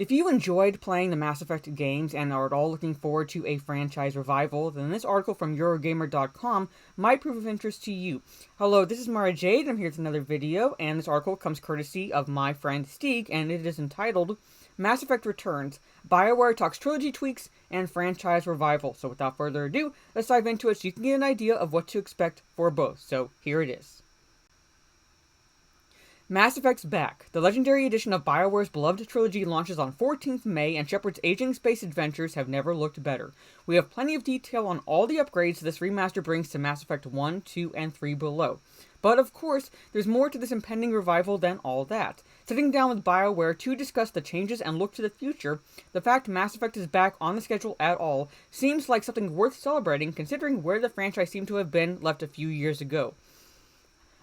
If you enjoyed playing the Mass Effect games and are at all looking forward to a franchise revival, then this article from Eurogamer.com might prove of interest to you. Hello, this is Mara Jade, I'm here with another video, and this article comes courtesy of my friend Stig, and it is entitled Mass Effect Returns, BioWare Talks Trilogy Tweaks, and Franchise Revival. So without further ado, let's dive into it so you can get an idea of what to expect for both. So here it is. Mass Effect's back. The Legendary Edition of BioWare's beloved trilogy launches on 14th May, and Shepard's aging space adventures have never looked better. We have plenty of detail on all the upgrades this remaster brings to Mass Effect 1, 2, and 3 below. But of course, there's more to this impending revival than all that. Sitting down with BioWare to discuss the changes and look to the future, the fact Mass Effect is back on the schedule at all seems like something worth celebrating considering where the franchise seemed to have been left a few years ago.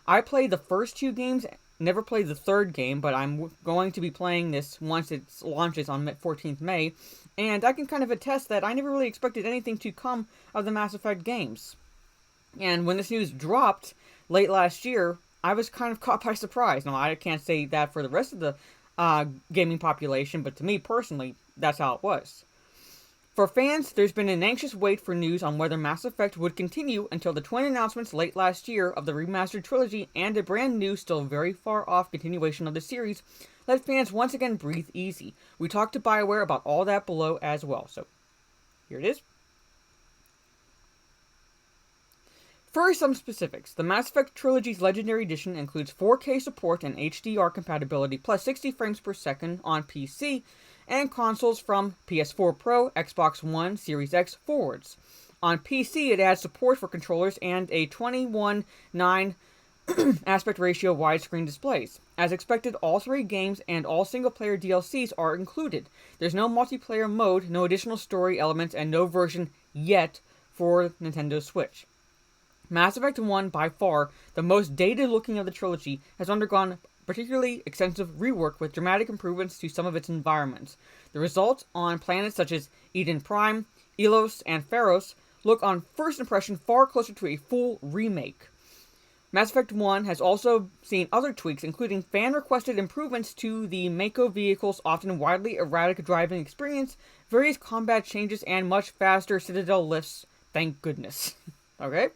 I played the first two games, never played the third game, but I'm going to be playing this once it launches on 14th May, and I can kind of attest that I never really expected anything to come of the Mass Effect games. And when this news dropped late last year, I was kind of caught by surprise. Now, I can't say that for the rest of the gaming population, but to me personally, that's how it was. For fans, there's been an anxious wait for news on whether Mass Effect would continue until the twin announcements late last year of the remastered trilogy and a brand new, still very far off continuation of the series let fans once again breathe easy. We talked to BioWare about all that below as well, so here it is. First, some specifics. The Mass Effect Trilogy's Legendary Edition includes 4K support and HDR compatibility plus 60 frames per second on PC and consoles from PS4 Pro, Xbox One, Series X forwards. On PC, it adds support for controllers and a 21:9 aspect ratio widescreen displays. As expected, all three games and all single-player DLCs are included. There's no multiplayer mode, no additional story elements, and no version yet for Nintendo Switch. Mass Effect 1, by far the most dated-looking of the trilogy, has undergone particularly extensive rework with dramatic improvements to some of its environments. The results on planets such as Eden Prime, Elos, and Pharos look on first impression far closer to a full remake. Mass Effect 1 has also seen other tweaks, including fan-requested improvements to the Mako vehicle's often widely erratic driving experience, various combat changes, and much faster Citadel lifts. Thank goodness. Okay?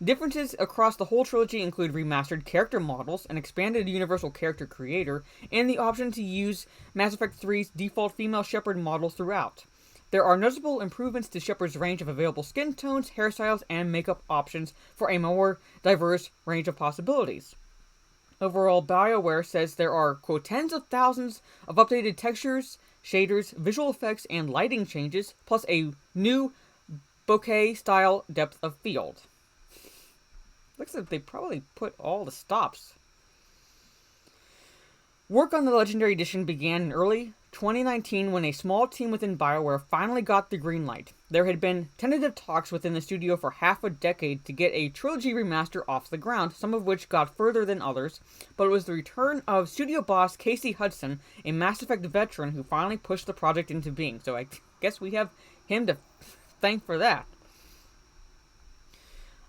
Differences across the whole trilogy include remastered character models, an expanded universal character creator, and the option to use Mass Effect 3's default female Shepard model throughout. There are noticeable improvements to Shepard's range of available skin tones, hairstyles, and makeup options for a more diverse range of possibilities. Overall, BioWare says there are, quote, tens of thousands of updated textures, shaders, visual effects, and lighting changes, plus a new bokeh-style depth of field. Looks like they probably put all the stops. Work on the Legendary Edition began in early 2019 when a small team within BioWare finally got the green light. There had been tentative talks within the studio for half a decade to get a trilogy remaster off the ground, some of which got further than others, but it was the return of studio boss Casey Hudson, a Mass Effect veteran, who finally pushed the project into being. So I guess we have him to thank for that.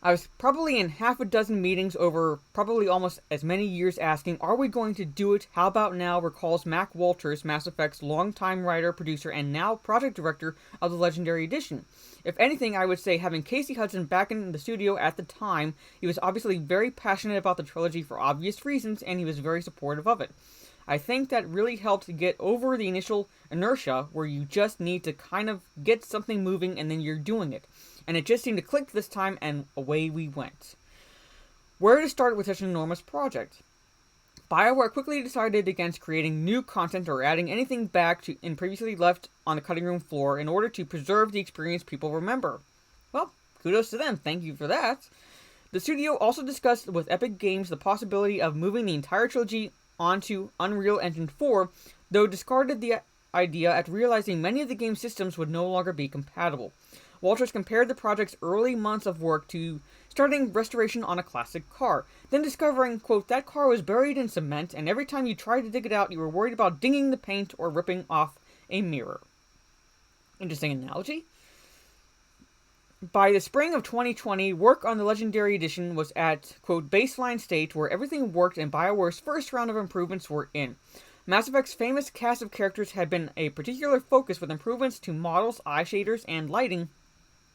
I was probably in half a dozen meetings over probably almost as many years asking, are we going to do it? How about now? Recalls Mac Walters, Mass Effect's longtime writer, producer, and now project director of the Legendary Edition. If anything, I would say having Casey Hudson back in the studio at the time, he was obviously very passionate about the trilogy for obvious reasons, and he was very supportive of it. I think that really helped get over the initial inertia where you just need to kind of get something moving and then you're doing it. And it just seemed to click this time, and away we went. Where to start with such an enormous project? BioWare quickly decided against creating new content or adding anything back to and previously left on the cutting room floor in order to preserve the experience people remember. Well, kudos to them, thank you for that. The studio also discussed with Epic Games the possibility of moving the entire trilogy onto Unreal Engine 4, though discarded the idea at realizing many of the game's systems would no longer be compatible. Walters compared the project's early months of work to starting restoration on a classic car, then discovering, quote, that car was buried in cement, and every time you tried to dig it out, you were worried about dinging the paint or ripping off a mirror. Interesting analogy. By the spring of 2020, work on the Legendary Edition was at, quote, baseline state where everything worked and BioWare's first round of improvements were in. Mass Effect's famous cast of characters had been a particular focus with improvements to models, eye shaders, and lighting,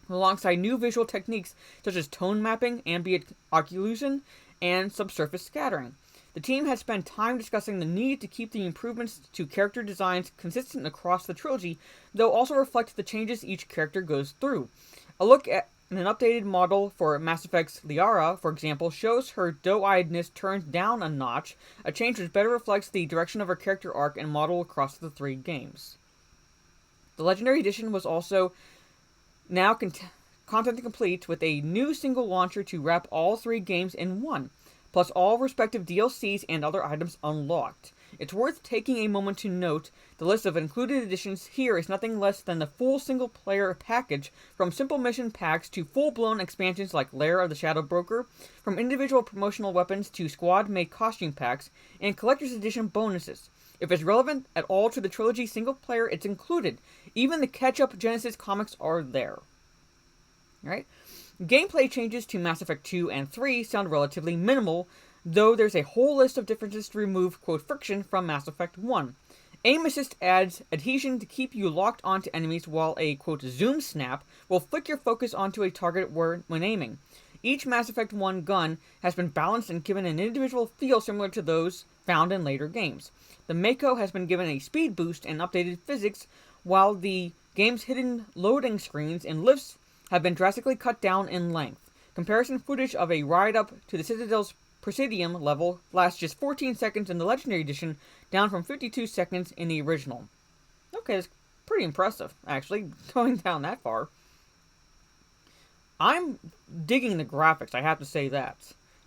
alongside new visual techniques such as tone mapping, ambient occlusion, and subsurface scattering. The team had spent time discussing the need to keep the improvements to character designs consistent across the trilogy, though also reflect the changes each character goes through. A look at an updated model for Mass Effect's Liara, for example, shows her doe-eyedness turned down a notch, a change which better reflects the direction of her character arc and model across the 3 games. The Legendary Edition was also now content complete with a new single launcher to wrap all 3 games in one, plus all respective DLCs and other items unlocked. It's worth taking a moment to note the list of included editions here is nothing less than the full single-player package, from simple mission packs to full-blown expansions like Lair of the Shadow Broker, from individual promotional weapons to squad-made costume packs, and collector's edition bonuses. If it's relevant at all to the trilogy single-player, it's included. Even the catch-up Genesis comics are there. Alright? Gameplay changes to Mass Effect 2 and 3 sound relatively minimal, though there's a whole list of differences to remove, quote, friction from Mass Effect 1. Aim Assist adds adhesion to keep you locked onto enemies, while a, quote, zoom snap will flick your focus onto a target when aiming. Each Mass Effect 1 gun has been balanced and given an individual feel similar to those found in later games. The Mako has been given a speed boost and updated physics, while the game's hidden loading screens and lifts have been drastically cut down in length. Comparison footage of a ride up to the Citadel's Presidium level lasts just 14 seconds in the Legendary Edition, down from 52 seconds in the original. Okay, that's pretty impressive, actually, going down that far. I'm digging the graphics, I have to say that.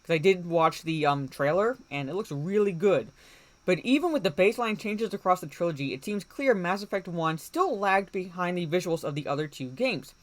Because I did watch the trailer, and it looks really good. But even with the baseline changes across the trilogy, it seems clear Mass Effect 1 still lagged behind the visuals of the other 2 games.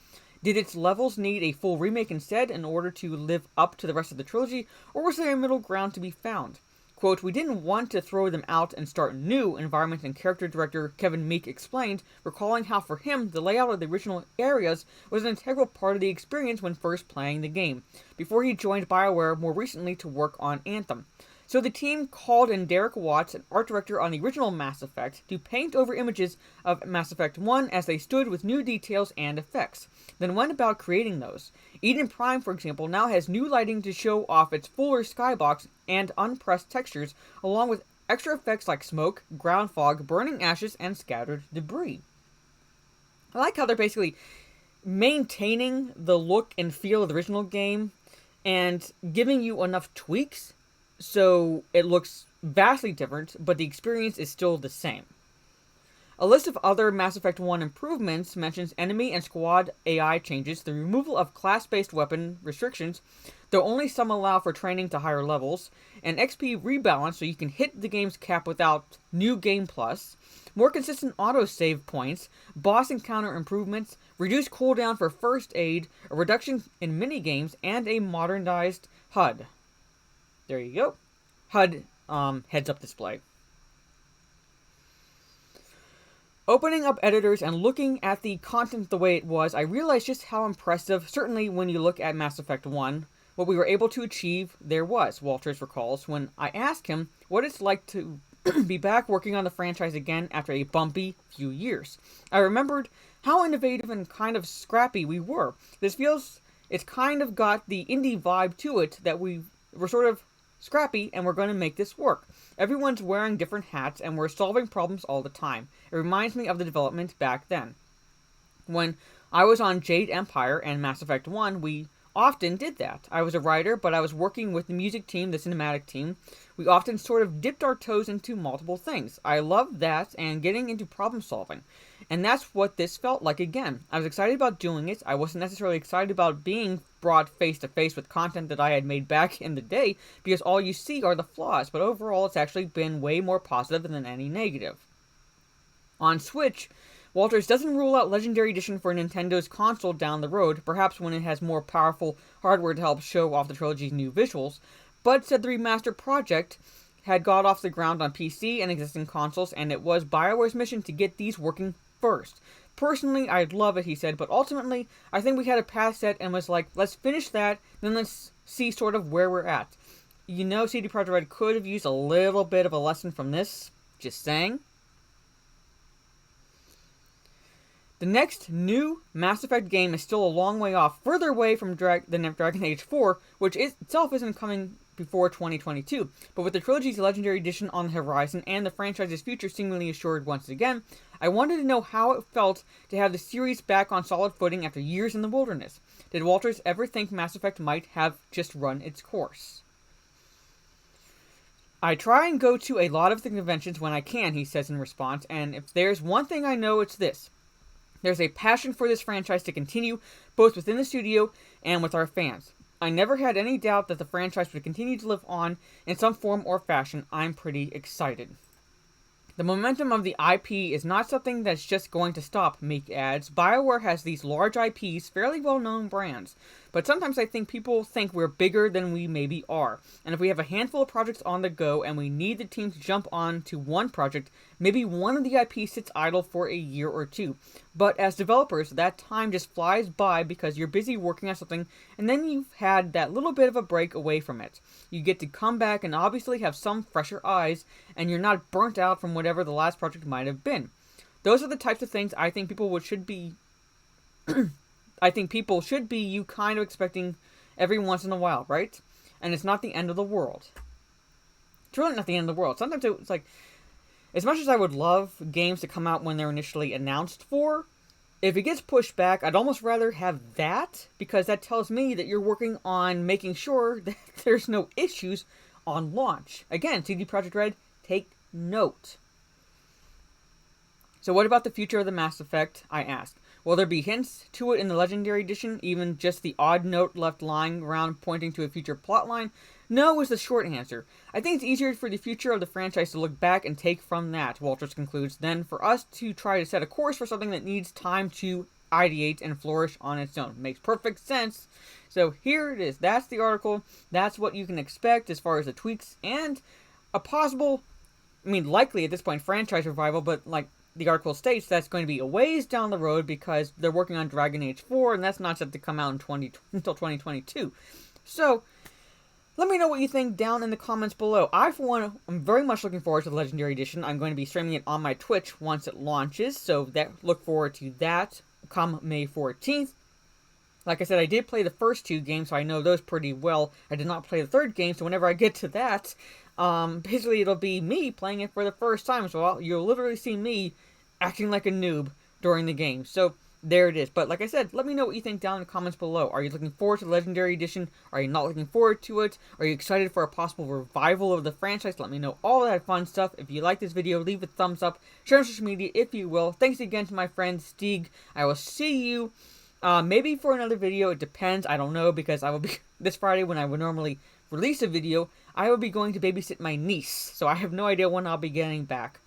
Did its levels need a full remake instead in order to live up to the rest of the trilogy, or was there a middle ground to be found? Quote, we didn't want to throw them out and start new, environment and character director Kevin Meek explained, recalling how for him, the layout of the original areas was an integral part of the experience when first playing the game, before he joined BioWare more recently to work on Anthem. So the team called in Derek Watts, an art director on the original Mass Effect, to paint over images of Mass Effect 1 as they stood with new details and effects, then went about creating those. Eden Prime, for example, now has new lighting to show off its fuller skybox and unpressed textures, along with extra effects like smoke, ground fog, burning ashes, and scattered debris. I like how they're basically maintaining the look and feel of the original game and giving you enough tweaks so it looks vastly different, but the experience is still the same. A list of other Mass Effect 1 improvements mentions enemy and squad AI changes, the removal of class-based weapon restrictions, though only some allow for training to higher levels, an XP rebalance so you can hit the game's cap without New Game Plus, more consistent autosave points, boss encounter improvements, reduced cooldown for first aid, a reduction in minigames, and a modernized HUD. There you go. HUD heads-up display. Opening up editors and looking at the content the way it was, I realized just how impressive, certainly when you look at Mass Effect 1, what we were able to achieve there was, Walters recalls, when I asked him what it's like to be back working on the franchise again after a bumpy few years. I remembered how innovative and kind of scrappy we were. It's kind of got the indie vibe to it that we're sort of scrappy and we're going to make this work. Everyone's wearing different hats and we're solving problems all the time. It reminds me of the development back then. When I was on Jade Empire and Mass Effect 1, we often did that. I was a writer, but I was working with the music team, the cinematic team. We often sort of dipped our toes into multiple things. I loved that and getting into problem solving. And that's what this felt like again. I was excited about doing it. I wasn't necessarily excited about being brought face to face with content that I had made back in the day, because all you see are the flaws, but overall it's actually been way more positive than any negative. On Switch, Walters doesn't rule out Legendary Edition for Nintendo's console down the road, perhaps when it has more powerful hardware to help show off the trilogy's new visuals, but said the remaster project had got off the ground on PC and existing consoles, and it was BioWare's mission to get these working first. Personally, I'd love it, he said, but ultimately, I think we had a path set and was like, let's finish that, then let's see sort of where we're at. You know, CD Projekt Red could have used a little bit of a lesson from this. Just saying. The next new Mass Effect game is still a long way off, further away from than Dragon Age 4, which itself isn't coming before 2022. But with the trilogy's Legendary Edition on the horizon and the franchise's future seemingly assured once again, I wanted to know how it felt to have the series back on solid footing after years in the wilderness. Did Walters ever think Mass Effect might have just run its course? I try and go to a lot of the conventions when I can, he says in response, and if there's one thing I know, it's this. There's a passion for this franchise to continue, both within the studio and with our fans. I never had any doubt that the franchise would continue to live on in some form or fashion. I'm pretty excited. The momentum of the IP is not something that's just going to stop, Meek adds. BioWare has these large IPs, fairly well-known brands, but sometimes I think people think we're bigger than we maybe are. And if we have a handful of projects on the go and we need the team to jump on to one project, maybe one of the IPs sits idle for a year or two. But as developers, that time just flies by because you're busy working on something and then you've had that little bit of a break away from it. You get to come back and obviously have some fresher eyes, and you're not burnt out from whatever the last project might have been. Those are the types of things I think people should be you kind of expecting every once in a while, right? And it's not the end of the world. It's really not the end of the world. Sometimes it's like, as much as I would love games to come out when they're initially announced for, if it gets pushed back, I'd almost rather have that, because that tells me that you're working on making sure that there's no issues on launch. Again, CD Projekt Red, take note. So what about the future of the Mass Effect, I asked. Will there be hints to it in the Legendary Edition, even just the odd note left lying around pointing to a future plotline? No is the short answer. I think it's easier for the future of the franchise to look back and take from that, Walters concludes, than for us to try to set a course for something that needs time to ideate and flourish on its own. Makes perfect sense. So here it is. That's the article. That's what you can expect as far as the tweaks and a possible, likely at this point, franchise revival, but like the article states, that's going to be a ways down the road because they're working on Dragon Age 4, and that's not set to come out until 2022. So, let me know what you think down in the comments below. I, for one, am very much looking forward to the Legendary Edition. I'm going to be streaming it on my Twitch once it launches, so look forward to that come May 14th. Like I said, I did play the first two games, so I know those pretty well. I did not play the third game, so whenever I get to that, basically it'll be me playing it for the first time, so you'll literally see me acting like a noob during the game. So, there it is. But like I said, let me know what you think down in the comments below. Are you looking forward to the Legendary Edition? Are you not looking forward to it? Are you excited for a possible revival of the franchise? Let me know all that fun stuff. If you like this video, leave a thumbs up. Share on social media if you will. Thanks again to my friend Stig. I will see you maybe for another video. It depends. I don't know, because I will be this Friday when I would normally release a video. I will be going to babysit my niece, so I have no idea when I'll be getting back.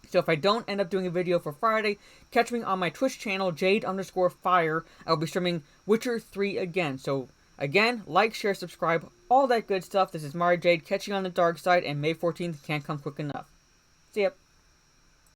So if I don't end up doing a video for Friday, catch me on my Twitch channel, Jade_Fire. I will be streaming Witcher 3 again. So again, like, share, subscribe, all that good stuff. This is Mario Jade, catching you on the dark side, and May 14th can't come quick enough. See ya.